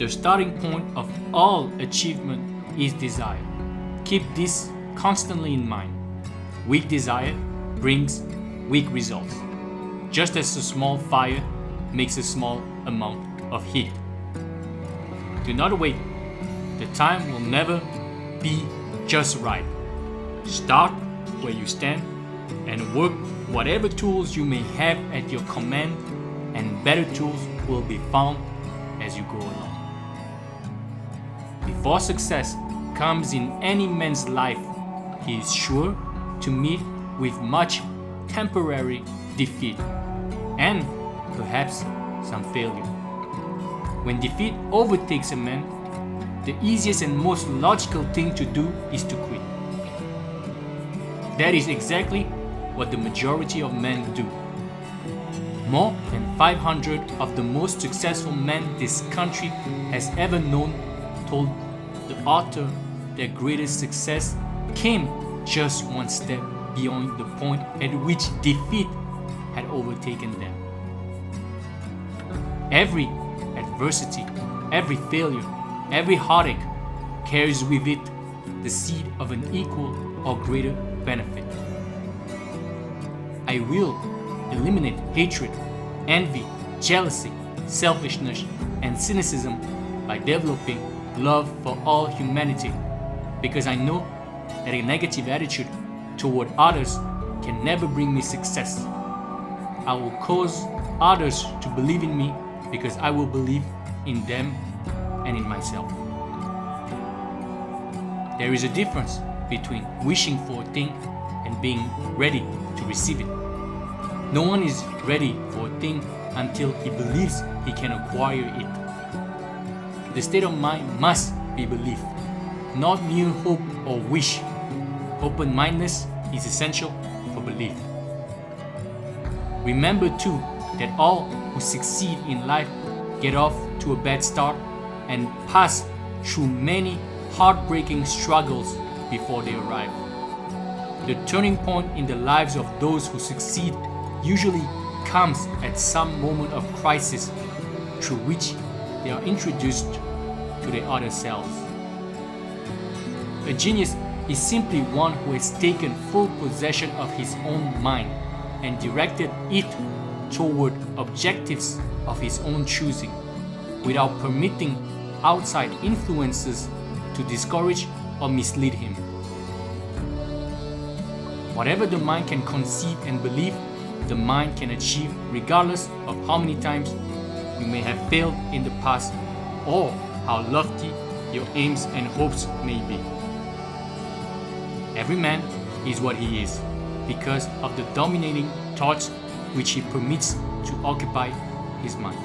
The starting point of all achievement is desire. Keep this constantly in mind. Weak desire brings weak results, just as a small fire makes a small amount of heat. Do not wait. The time will never be just right. Start where you stand and work whatever tools you may have at your command, and better tools will be found as you go along. Before success comes in any man's life, he is sure to meet with much temporary defeat and perhaps some failure. When defeat overtakes a man, the easiest and most logical thing to do is to quit. That is exactly what the majority of men do. More than 500 of the most successful men this country has ever known told the author their greatest success came just one step beyond the point at which defeat had overtaken them. Every adversity, every failure, every heartache carries with it the seed of an equal or greater benefit. I will eliminate hatred, envy, jealousy, selfishness, and cynicism by developing love for all humanity, because I know that a negative attitude toward others can never bring me success. I will cause others to believe in me because I will believe in them and in myself. There is a difference between wishing for a thing and being ready to receive it. No one is ready for a thing until he believes he can acquire it. The state of mind must be belief, not mere hope or wish. Open-mindedness is essential for belief. Remember too that all who succeed in life get off to a bad start and pass through many heartbreaking struggles before they arrive. The turning point in the lives of those who succeed usually comes at some moment of crisis through which they are introduced to their other selves. A genius is simply one who has taken full possession of his own mind and directed it toward objectives of his own choosing, without permitting outside influences to discourage or mislead him. Whatever the mind can conceive and believe, the mind can achieve regardless of how many times you may have failed in the past or how lofty your aims and hopes may be. Every man is what he is because of the dominating thoughts which he permits to occupy his mind.